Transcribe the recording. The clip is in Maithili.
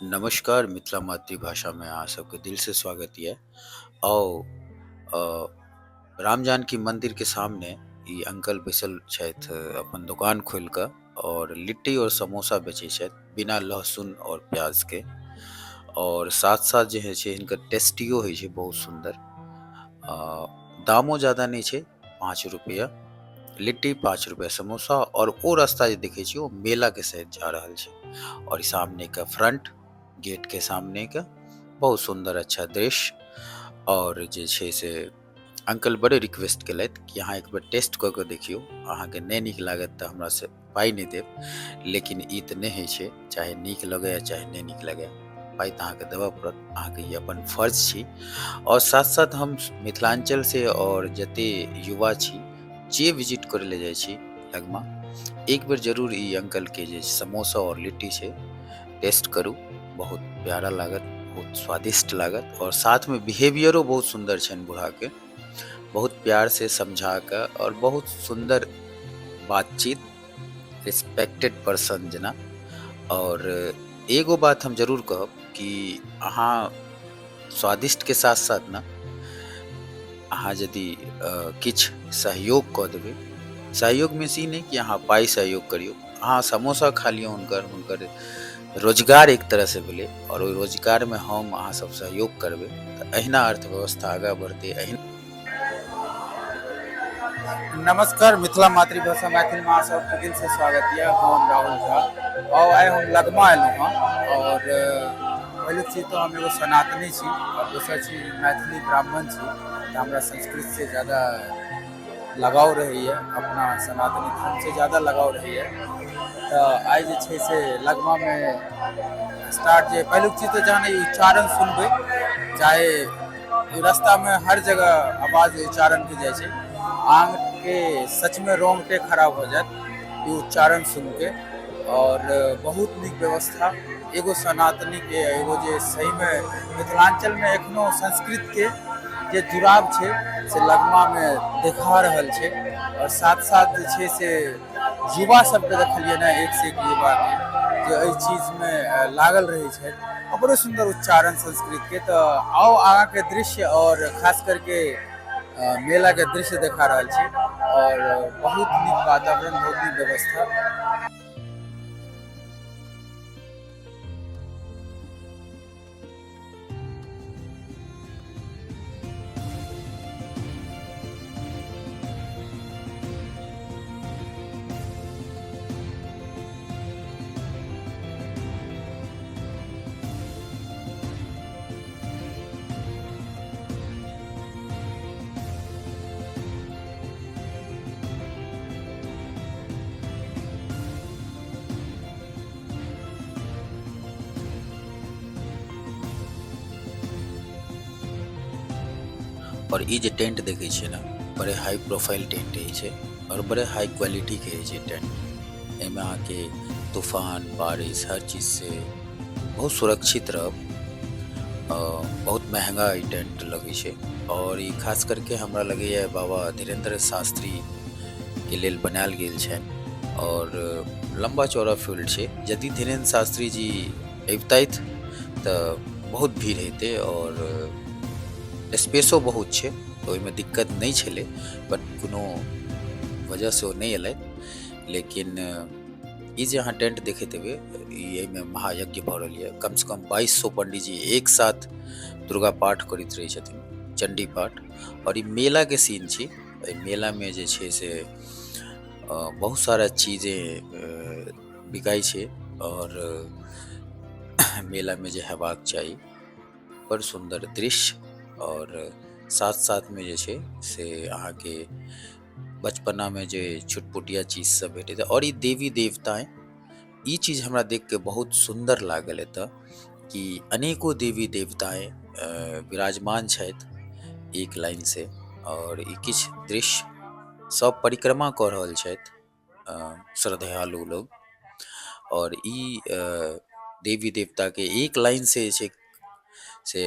नमस्कार, मिथिला मातृभाषा में अहाँ सबके दिल से स्वागत ये। आउ राम जानकी मंदिर के सामने ई अंकल बैसल छथि अपन दुकान खोलि कऽ और लिट्टी और समोसा बेचै छथि बिना लहसुन और प्याज के। और साथ-साथ जे है छै हिनकर टेस्टियो होइ छै बहुत सुन्दर। दामो ज़्यादा नहीं छै, ₹5 लिट्टी, ₹5 समोसा। और ओ रास्ता जे देखै छियै ओ मेला के साइड जा रहल छै। और ई सामने के फ्रंट गेट के सामने के बहुत सुंदर अच्छा दृश्य। और जे छै से अंकल बड़े रिक्वेस्ट केलथि कि अहाँ एक बेर टेस्ट कऽ के देखियौ, अहाँके नहि नीक लागत तऽ हमरा से पाइ नहि देब। लेकिन ई तऽ नहि होइ छै, चाहे नीक लगय चाहे नहि नीक लगय, पाइ तऽ अहाँके देबऽ पड़त, अहाँके ई अपन फर्ज छी। और साथ-साथ हम मिथिलांचल से और जते युवा छी जे विजिट करे ले जाइ छी लगमा, एक बेर जरूर ई अंकल के जे समोसा और लिट्टी छै टेस्ट करू। बहुत प्यारा लागत, बहुत स्वादिष्ट लागत। और साथ में बिहेवियरो बहुत सुंदर छनि बूढ़ा के, बहुत प्यार से समझा के और बहुत सुंदर बातचीत, रिस्पेक्टेड पर्सन जेना। और एगो बात हम जरूर कहब कि अहाँ स्वादिष्ट के साथ-साथ ना अहाँ यदि किछु सहयोग कऽ देबै, सहयोग मीन्स ई नहि कि अहाँ पाइ सहयोग करियौ, अहाँ समोसा खा लियौ हुनकर रोजगार एक तरह से भेलै। और ओहि रोजगार में हम अहाँ सब सहयोग करबै तऽ अहिना अर्थव्यवस्था आगाँ बढ़तै। नमस्कार, मिथिला मातृभाषा मैथिल में अहाँ सबके दिल से स्वागत है। हम राहुल झा और आइ हम लगमा एलहुँ हँ। और पहिलुक चीज तो हम एगो सनातनी छी और दोसर चीज मैथिली ब्राह्मण छी, तऽ हमरा संस्कृत से ज़्यादा लगाव रहैए, अपना सनातनी धर्म से ज़्यादा लगाव रहैए। तो आइ जे छै से लगमा में स्टार्ट जे पहिलुक चीज तो जहन ई उच्चारण सुनबै, चाहे रास्ता में हर जगह आवाज उच्चारण के जाइ छै, आंग के सच में रोंगटे खड़ा हो जात ई उच्चारण सुन के। और बहुत नीक व्यवस्था एगो सनातनी के, एगो जे सही में मिथिलांचल में एखनो संस्कृत के जे जुड़ाव छै से लगमा में देखा रहल छै। और साथ साथ जे छै से युवा सबके देखलिए ना, एक से एक युवा के जो एहि चीज में लागल रहे छै, बड़े सुंदर उच्चारण संस्कृत के। तो आओ आगा के दृश्य और खास करके मेला के दृश्य देखा रहा छी। और बहुत नीक वातावरण, बहुत नीक व्यवस्था। और ई जे टेंट देखे छियै ना, बड़े हाई प्रोफाइल टेंट है छै और बड़े हाई क्वालिटी के है छै टेंट। एमे अहाँ के तूफान बारिश हर चीज से बहुत सुरक्षित रहब। बहुत महंगा ई टेंट लगे छै। और ई खास करके हमरा लगैए बाबा धीरेन्द्र शास्त्री के लेल बनायल गेल छनि। और लंबा चौड़ा फील्ड छै, यदि धीरेन्द्र शास्त्री जी अबितथि तऽ बहुत भीड़ हेतै और स्पेसो बहुत छै, तऽ ओहिमे दिक्कत नहीं छलै। बट कोनो वजह से ओ नहीं एलथि। लेकिन ई जे अहाँ टेंट देखैत हेबै, एहिमे महायज्ञ भऽ रहल यऽ। कम से कम 2200 पंडित जी एक साथ दुर्गा पाठ करैत रहै छथिन, चंडी पाठ। और ई मेला के सीन छी। एहि मेला में जे छै से बहुत सारा चीजें बिकाई छै। और मेला में जे हेबाक चाही, बड़ सुंदर दृश्य। और साथ साथ में जे छै से अहाँ के बचपना में जे छुटपुटिया चीज सब भेटैत, और ई देवी देवताएं, ई चीज हमरा देख के बहुत सुंदर लागल एतऽ कि अनेको देवी देवताएं विराजमान छथि एक लाइन से। और ई किछु दृश्य सब परिक्रमा कऽ रहल छथि श्रद्धालु लोग। और ई देवी देवता के एक लाइन से छै से